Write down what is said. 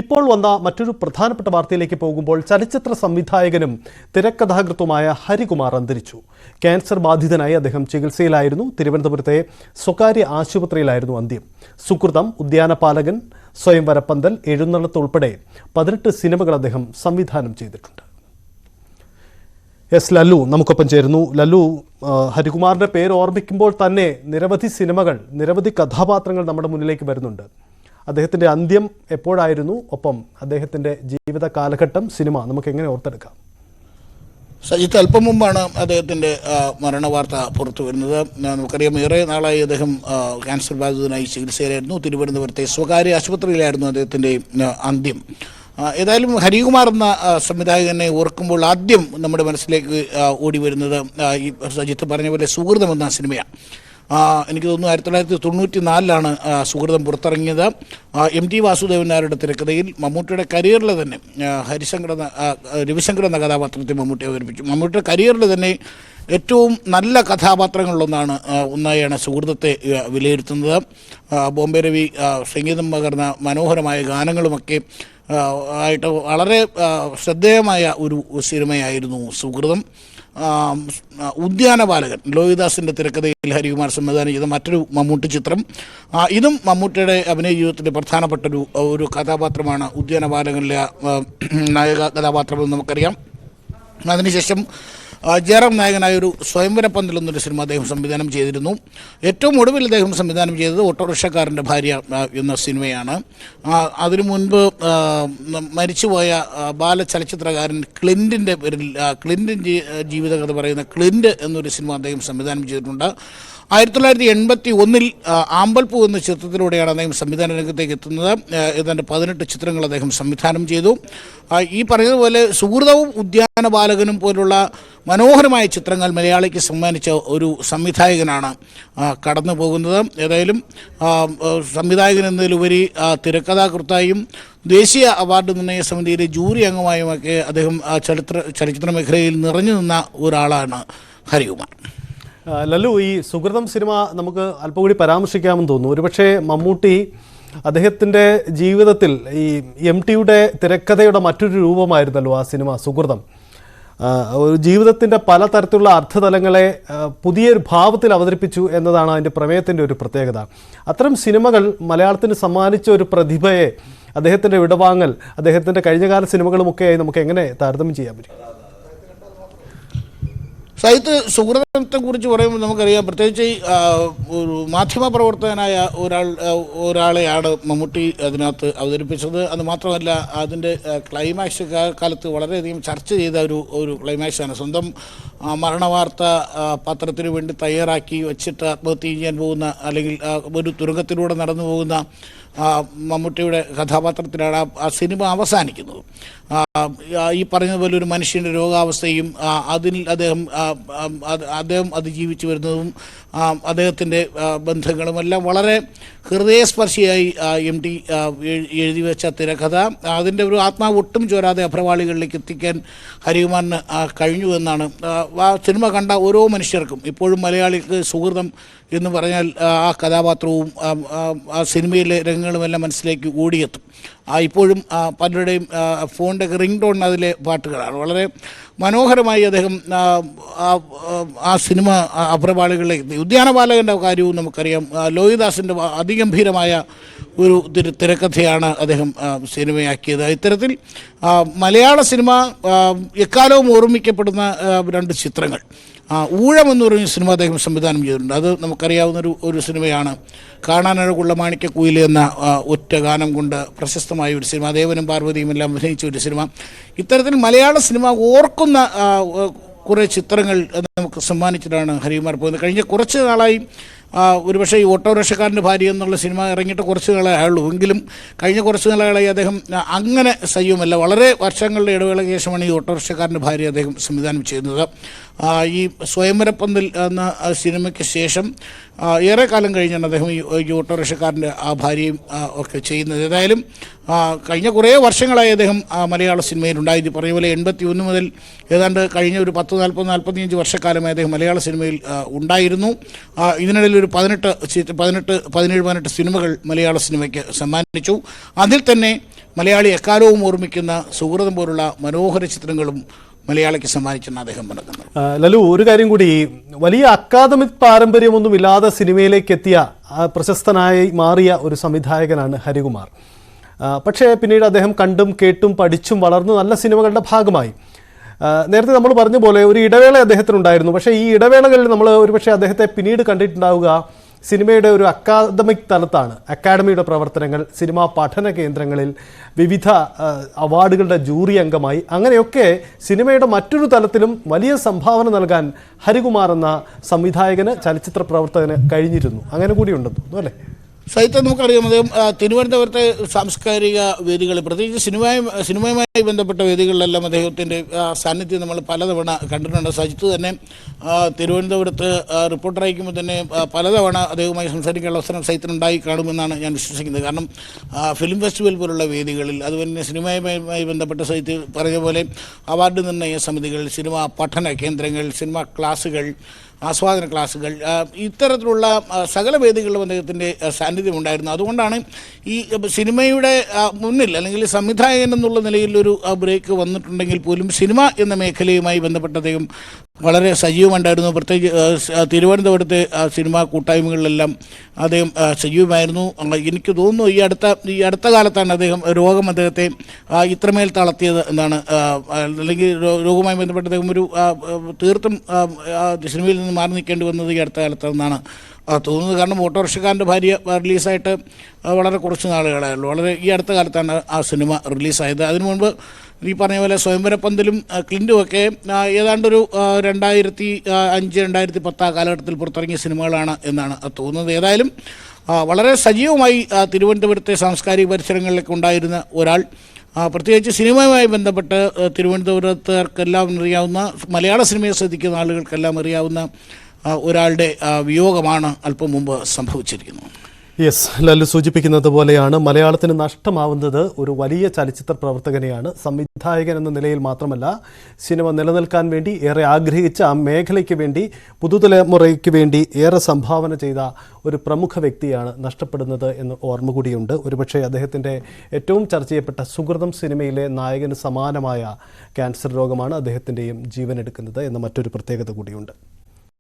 ഇപ്പോൾ വന്ന മറ്റൊരു പ്രധാനപ്പെട്ട വാർത്തയിലേക്ക് പോകുമ്പോൾ ചലച്ചിത്ര സംവിധായകനും തിരക്കഥാകൃത്തുമായ ഹരികുമാർ അന്തരിച്ചു. ക്യാൻസർ ബാധിതനായി അദ്ദേഹം ചികിത്സയിലായിരുന്നു. തിരുവനന്തപുരത്തെ സ്വകാര്യ ആശുപത്രിയിലായിരുന്നു അന്ത്യം. സുകൃതം, ഉദ്യാനപാലകൻ, സ്വയംവരപ്പന്തൽ, എഴുന്നള്ളത്ത് ഉൾപ്പെടെ 18 സിനിമകൾ അദ്ദേഹം സംവിധാനം ചെയ്തിട്ടുണ്ട്. എസ് ലല്ലു നമുക്കൊപ്പം ചേരുന്നു. ലല്ലു, ഹരികുമാറിന്റെ പേര് ഓർമ്മിക്കുമ്പോൾ തന്നെ നിരവധി സിനിമകൾ, നിരവധി കഥാപാത്രങ്ങൾ നമ്മുടെ മുന്നിലേക്ക് വരുന്നുണ്ട്. അദ്ദേഹത്തിൻ്റെ അന്ത്യം എപ്പോഴായിരുന്നു? ഒപ്പം അദ്ദേഹത്തിൻ്റെ ജീവിത കാലഘട്ടം, സിനിമ നമുക്ക് എങ്ങനെ ഓർത്തെടുക്കാം? സജിത്ത്, അല്പം മുമ്പാണ് അദ്ദേഹത്തിൻ്റെ മരണ വാർത്ത പുറത്തു വരുന്നത്. നമുക്കറിയാം, ഏറെ നാളായി അദ്ദേഹം ക്യാൻസർ ബാധിതനായി ചികിത്സയിലായിരുന്നു. തിരുവനന്തപുരത്തെ സ്വകാര്യ ആശുപത്രിയിലായിരുന്നു അദ്ദേഹത്തിൻ്റെ അന്ത്യം. ഏതായാലും ഹരികുമാർ എന്ന സംവിധായകനെ ഓർക്കുമ്പോൾ ആദ്യം നമ്മുടെ മനസ്സിലേക്ക് ഓടി വരുന്നത് ഈ സജിത്ത് പറഞ്ഞ പോലെ സുഹൃതം എന്ന സിനിമയാണ്. എനിക്ക് തോന്നുന്നു 1994 സുഹൃതം പുറത്തിറങ്ങിയത്. MT വാസുദേവൻ നായരുടെ തിരക്കഥയിൽ മമ്മൂട്ടിയുടെ കരിയറിൽ തന്നെ രവിശങ്കർ എന്ന കഥാപാത്രത്തെ മമ്മൂട്ടി അവതരിപ്പിച്ചു. മമ്മൂട്ടിയുടെ കരിയറിൽ തന്നെ ഏറ്റവും നല്ല കഥാപാത്രങ്ങളിലൊന്നായാണ് സുഹൃതത്തെ വിലയിരുത്തുന്നത്. ബോംബെ രവി സംഗീതം പകർന്ന മനോഹരമായ ഗാനങ്ങളുമൊക്കെ ആയിട്ട് വളരെ ശ്രദ്ധേയമായ ഒരു സിനിമയായിരുന്നു സുഹൃതം. ഉദ്യാനപാലകൻ, ലോഹിദാസിൻ്റെ തിരക്കഥയിൽ ഹരികുമാർ സംവിധാനം ചെയ്ത മറ്റൊരു മമ്മൂട്ടി ചിത്രം. ഇതും മമ്മൂട്ടിയുടെ അഭിനയ ജീവിതത്തിലെ പ്രധാനപ്പെട്ട ഒരു കഥാപാത്രമാണ്. ഉദ്യാനപാലകനിലെ നായക കഥാപാത്രമെന്ന് നമുക്കറിയാം. അതിനുശേഷം ജയറാം നായകനായ ഒരു സ്വയംവരപ്പന്തൽ എന്നൊരു സിനിമ അദ്ദേഹം സംവിധാനം ചെയ്തിരുന്നു. ഏറ്റവും ഒടുവിൽ അദ്ദേഹം സംവിധാനം ചെയ്തത് ഓട്ടോറിക്ഷക്കാരൻ്റെ ഭാര്യ എന്ന സിനിമയാണ്. അതിനു മുൻപ് മരിച്ചുപോയ ബാലചലച്ചിത്രകാരൻ ക്ലിൻറ്റിൻ്റെ പേരിൽ ക്ലിൻറ്റിൻ ജീവിതകഥ പറയുന്ന ക്ലിൻറ്റ് എന്നൊരു സിനിമ അദ്ദേഹം സംവിധാനം ചെയ്തിട്ടുണ്ട്. 1981 ആമ്പൽപ്പൂ എന്ന ചിത്രത്തിലൂടെയാണ് അദ്ദേഹം സംവിധാന രംഗത്തേക്ക് എത്തുന്നത്. ഏതാണ്ട് 18 ചിത്രങ്ങൾ അദ്ദേഹം സംവിധാനം ചെയ്തു. ഈ പറഞ്ഞതുപോലെ സുഹൃതവും ഉദ്യാനപാലകനും പോലുള്ള മനോഹരമായ ചിത്രങ്ങൾ മലയാളിക്ക് സമ്മാനിച്ച ഒരു സംവിധായകനാണ് കടന്നു പോകുന്നത്. ഏതായാലും സംവിധായകൻ എന്നതിലുപരി തിരക്കഥാകൃത്തായും ദേശീയ അവാർഡ് നിർണയ സമിതിയിലെ ജൂറി അംഗമായുമൊക്കെ അദ്ദേഹം ചലച്ചിത്ര മേഖലയിൽ നിറഞ്ഞു നിന്ന ഒരാളാണ് ഹരികുമാർ. ലല്ലു, ഈ സുഹൃതം സിനിമ നമുക്ക് അല്പം കൂടി പരാമർശിക്കാമെന്ന് തോന്നുന്നു. ഒരുപക്ഷെ മമ്മൂട്ടി അദ്ദേഹത്തിൻ്റെ ജീവിതത്തിൽ ഈ MTയുടെ തിരക്കഥയുടെ മറ്റൊരു രൂപമായിരുന്നല്ലോ ആ സിനിമ സുഹൃതം. ജീവിതത്തിൻ്റെ പലതരത്തിലുള്ള അർത്ഥതലങ്ങളെ പുതിയൊരു ഭാവത്തിൽ അവതരിപ്പിച്ചു എന്നതാണ് അതിൻ്റെ പ്രമേയത്തിൻ്റെ ഒരു പ്രത്യേകത. അത്തരം സിനിമകൾ മലയാളത്തിന് സമ്മാനിച്ച ഒരു പ്രതിഭയെ, അദ്ദേഹത്തിൻ്റെ വിടവാങ്ങൽ, അദ്ദേഹത്തിൻ്റെ കഴിഞ്ഞകാല സിനിമകളുമൊക്കെയായി നമുക്ക് എങ്ങനെ താരതമ്യം ചെയ്യാൻ പറ്റും? സാഹിത്യ സുഹൃതത്തെക്കുറിച്ച് പറയുമ്പോൾ നമുക്കറിയാം, പ്രത്യേകിച്ച് ഒരു മാധ്യമപ്രവർത്തകനായ ഒരാളെയാണ് മമ്മൂട്ടി അതിനകത്ത് അവതരിപ്പിച്ചത്. അതുമാത്രമല്ല, അതിൻ്റെ ക്ലൈമാക്സ് കാലത്ത് വളരെയധികം ചർച്ച ചെയ്ത ഒരു ക്ലൈമാക്സാണ്. സ്വന്തം മരണവാർത്ത പത്രത്തിന് വേണ്ടി തയ്യാറാക്കി വെച്ചിട്ട് ആത്മഹത്യ ചെയ്യാൻ പോകുന്ന, അല്ലെങ്കിൽ ഒരു തുരങ്കത്തിലൂടെ നടന്നു പോകുന്ന മമ്മൂട്ടിയുടെ കഥാപാത്രത്തിലാണ് ആ സിനിമ അവസാനിക്കുന്നത്. ഈ പറഞ്ഞതുപോലെ ഒരു മനുഷ്യൻ്റെ രോഗാവസ്ഥയും അതിൽ അദ്ദേഹം അതിജീവിച്ചു വരുന്നതും അദ്ദേഹത്തിൻ്റെ ബന്ധങ്ങളുമെല്ലാം വളരെ ഹൃദയസ്പർശിയായി MT എഴുതി വെച്ച തിരക്കഥ, അതിൻ്റെ ഒരു ആത്മാവ് ഒട്ടും ചോരാതെ അഭ്രവാളികളിലേക്ക് എത്തിക്കാൻ ഹരികുമാറിന് കഴിഞ്ഞു എന്നാണ് ആ സിനിമ കണ്ട ഓരോ മനുഷ്യർക്കും ഇപ്പോഴും മലയാളിക്ക് സുഹൃതം എന്ന് പറഞ്ഞാൽ ആ കഥാപാത്രവും ആ സിനിമയിലെ രംഗങ്ങളുമെല്ലാം മനസ്സിലേക്ക് ഓടിയെത്തും. ഇപ്പോഴും പലരുടെയും ഫോണിൻ്റെ റിംഗ് ടോൺ അതിലെ പാട്ടുകളാണ്. വളരെ മനോഹരമായി അദ്ദേഹം ആ സിനിമ അഭ്രപാളികളിലേക്ക്. ഉദ്യാനപാലകൻ്റെ കാര്യവും നമുക്കറിയാം. ലോഹിദാസിൻ്റെ അതിഗംഭീരമായ ഒരു തിരക്കഥയാണ് അദ്ദേഹം സിനിമയാക്കിയത്. ഇത്തരത്തിൽ മലയാള സിനിമ എക്കാലവും ഓർമ്മിക്കപ്പെടുന്ന 2 ചിത്രങ്ങൾ. ഊഴം എന്ന് പറയുന്ന സിനിമ അദ്ദേഹം സംവിധാനം ചെയ്തിട്ടുണ്ട്. അത് നമുക്കറിയാവുന്ന ഒരു സിനിമയാണ്. കാണാനഴകുള്ള മാണിക്യക്കുയില് എന്ന ഒറ്റ ഗാനം കൊണ്ട് പ്രശസ്തമായ ഒരു സിനിമ. ദേവനും പാർവതിയും എല്ലാം അഭിനയിച്ച ഒരു സിനിമ. ഇത്തരത്തിൽ മലയാള സിനിമ ഓർക്കുന്ന കുറേ ചിത്രങ്ങൾ നമുക്ക് സമ്മാനിച്ചിട്ടാണ് ഹരികുമാർ പോകുന്നത്. കഴിഞ്ഞ കുറച്ച് നാളായി ഒരുപക്ഷെ ഈ ഓട്ടോറിക്ഷക്കാരൻ്റെ ഭാര്യ എന്നുള്ള സിനിമ ഇറങ്ങിയിട്ട് കുറച്ച് നാളേ ആയുള്ളൂ. എങ്കിലും കഴിഞ്ഞ കുറച്ച് നാളുകളായി അദ്ദേഹം അങ്ങനെ സജീവമല്ല. വളരെ വർഷങ്ങളുടെ ഇടവേളയ്ക്ക് ശേഷമാണ് ഈ ഓട്ടോറിക്ഷക്കാരൻ്റെ ഭാര്യ അദ്ദേഹം സംവിധാനം ചെയ്യുന്നത്. ഈ സ്വയംവരപ്പന്തൽ എന്ന സിനിമയ്ക്ക് ശേഷം ഏറെ കാലം കഴിഞ്ഞാണ് അദ്ദേഹം ഈ ഓട്ടോറിക്ഷക്കാരൻ്റെ ആ ഭാര്യയും ഒക്കെ ചെയ്യുന്നത്. ഏതായാലും കഴിഞ്ഞ കുറേ വർഷങ്ങളായി അദ്ദേഹം മലയാള സിനിമയിലുണ്ടായി. പറഞ്ഞ പോലെ 81 മുതൽ ഏതാണ്ട് കഴിഞ്ഞ ഒരു 40-45 വർഷക്കാലമായി അദ്ദേഹം മലയാള സിനിമയിൽ ഉണ്ടായിരുന്നു. ഇതിനിടയിൽ ഒരു 17 സിനിമകൾ മലയാള സിനിമയ്ക്ക് സമ്മാനിച്ചു. അതിൽ തന്നെ മലയാളി എക്കാലവും ഓർമ്മിക്കുന്ന സുഹൃതം പോലുള്ള മനോഹര ചിത്രങ്ങളും മലയാളിക്ക് സമ്മാനിച്ചെന്ന് അദ്ദേഹം പറയുന്നത്. ലലു, ഒരു കാര്യം കൂടി, വലിയ അക്കാദമിക് പാരമ്പര്യമൊന്നുമില്ലാതെ സിനിമയിലേക്ക് എത്തിയ പ്രശസ്തനായി മാറിയ ഒരു സംവിധായകനാണ് ഹരികുമാർ. പക്ഷേ പിന്നീട് അദ്ദേഹം കണ്ടും കേട്ടും പഠിച്ചും വളർന്നു നല്ല സിനിമകളുടെ ഭാഗമായി. നേരത്തെ നമ്മൾ പറഞ്ഞ പോലെ ഒരു ഇടവേള അദ്ദേഹത്തിനുണ്ടായിരുന്നു. പക്ഷേ ഈ ഇടവേളകളിൽ നമ്മൾ ഒരുപക്ഷെ അദ്ദേഹത്തെ പിന്നീട് കണ്ടിട്ടുണ്ടാവുക സിനിമയുടെ ഒരു അക്കാദമിക് തലത്താണ്. അക്കാഡമിയുടെ പ്രവർത്തനങ്ങൾ, സിനിമാ പഠന കേന്ദ്രങ്ങളിൽ വിവിധ അവാർഡുകളുടെ ജൂറി അംഗമായി, അങ്ങനെയൊക്കെ സിനിമയുടെ മറ്റൊരു തലത്തിലും വലിയ സംഭാവന നൽകാൻ ഹരികുമാർ എന്ന സംവിധായകന്, ചലച്ചിത്ര പ്രവർത്തകന് കഴിഞ്ഞിരുന്നു. അങ്ങനെ കൂടി ഉണ്ടെന്ന് തോന്നുന്നു, അല്ലേ? സാഹിത്യം നമുക്കറിയാം. അദ്ദേഹം തിരുവനന്തപുരത്തെ സാംസ്കാരിക വേദികളിൽ, പ്രത്യേകിച്ച് സിനിമയുമായി ബന്ധപ്പെട്ട വേദികളിലെല്ലാം അദ്ദേഹത്തിൻ്റെ സാന്നിധ്യം നമ്മൾ പലതവണ കണ്ടിട്ടുണ്ട്. സജിത്ത് തന്നെ തിരുവനന്തപുരത്ത് റിപ്പോർട്ടർ അയക്കുമ്പോൾ തന്നെ പലതവണ അദ്ദേഹവുമായി സംസാരിക്കാനുള്ള അവസരം സഹിതത്തിനുണ്ടായി കാണുമെന്നാണ് ഞാൻ വിശ്വസിക്കുന്നത്. കാരണം ഫിലിം ഫെസ്റ്റിവൽ പോലുള്ള വേദികളിൽ, അതുപോലെ തന്നെ സിനിമയുമായി ബന്ധപ്പെട്ട സഹിത്ത് പറഞ്ഞ പോലെ അവാർഡ് നിർണ്ണയ സമിതികൾ, സിനിമ പഠന കേന്ദ്രങ്ങൾ, സിനിമ ക്ലാസുകൾ, ആസ്വാദന ക്ലാസുകൾ, ഇത്തരത്തിലുള്ള സകല വേദികളിലും അദ്ദേഹത്തിൻ്റെ സാന്നിധ്യമുണ്ടായിരുന്നു. അതുകൊണ്ടാണ് ഈ സിനിമയുടെ മുന്നിൽ, അല്ലെങ്കിൽ സംവിധായകൻ എന്നുള്ള നിലയിലൊരു ബ്രേക്ക് വന്നിട്ടുണ്ടെങ്കിൽ പോലും സിനിമ എന്ന മേഖലയുമായി ബന്ധപ്പെട്ട അദ്ദേഹം വളരെ സജീവമുണ്ടായിരുന്നു. പ്രത്യേകിച്ച് തിരുവനന്തപുരത്തെ സിനിമാ കൂട്ടായ്മകളിലെല്ലാം അദ്ദേഹം സജീവമായിരുന്നു. എനിക്ക് തോന്നുന്നു ഈ അടുത്ത കാലത്താണ് രോഗം അദ്ദേഹത്തെ ഇത്രമേൽ തളർത്തിയത് എന്നാണ്. അല്ലെങ്കിൽ രോഗവുമായി ബന്ധപ്പെട്ട് അദ്ദേഹം ഒരു തീർത്തും സിനിമയിൽ നിന്ന് മാറി നിൽക്കേണ്ടി വന്നത് ഈ അടുത്ത കാലത്തെന്നാണ് തോന്നുന്നത്. കാരണം ഓട്ടോറിക്ഷക്കാരൻ്റെ ഭാര്യ റിലീസായിട്ട് വളരെ കുറച്ച് നാളുകളായുള്ളൂ. ഈ അടുത്ത കാലത്താണ് ആ സിനിമ റിലീസായത്. അതിനു മുൻപ് ഈ പറഞ്ഞ പോലെ സ്വയംവരപ്പന്തലും ക്ലിൻറ്റും ഒക്കെ ഏതാണ്ടൊരു 2005-2010 കാലഘട്ടത്തിൽ പുറത്തിറങ്ങിയ സിനിമകളാണ് എന്നാണ് തോന്നുന്നത്. ഏതായാലും വളരെ സജീവമായി തിരുവനന്തപുരത്തെ സാംസ്കാരിക പരിസരങ്ങളിലേക്ക് ഉണ്ടായിരുന്ന ഒരാൾ, പ്രത്യേകിച്ച് സിനിമയുമായി ബന്ധപ്പെട്ട് തിരുവനന്തപുരത്തുകാർക്കെല്ലാം അറിയാവുന്ന, മലയാള സിനിമയെ ശ്രദ്ധിക്കുന്ന ആളുകൾക്കെല്ലാം അറിയാവുന്ന ഒരാളുടെ വിയോഗമാണ് അല്പം മുമ്പ് സംഭവിച്ചിരിക്കുന്നത്. യെസ്, ലല്ലു സൂചിപ്പിക്കുന്നത് പോലെയാണ് മലയാളത്തിന് നഷ്ടമാവുന്നത് ഒരു വലിയ ചലച്ചിത്ര പ്രവർത്തകനെയാണ്. സംവിധായകൻ എന്ന നിലയിൽ മാത്രമല്ല, സിനിമ നിലനിൽക്കാൻ വേണ്ടി ഏറെ ആഗ്രഹിച്ച ആ മേഖലയ്ക്ക് വേണ്ടി, പുതുതലമുറയ്ക്ക് വേണ്ടി ഏറെ സംഭാവന ചെയ്ത ഒരു പ്രമുഖ വ്യക്തിയാണ് നഷ്ടപ്പെടുന്നത് എന്ന് ഓർമ്മ കൂടിയുണ്ട്. ഒരുപക്ഷെ അദ്ദേഹത്തിൻ്റെ ഏറ്റവും ചർച്ച ചെയ്യപ്പെട്ട സുഹൃതം സിനിമയിലെ നായകന് സമാനമായ ക്യാൻസർ രോഗമാണ് അദ്ദേഹത്തിൻ്റെയും ജീവനെടുക്കുന്നത് എന്ന മറ്റൊരു പ്രത്യേകത കൂടിയുണ്ട്.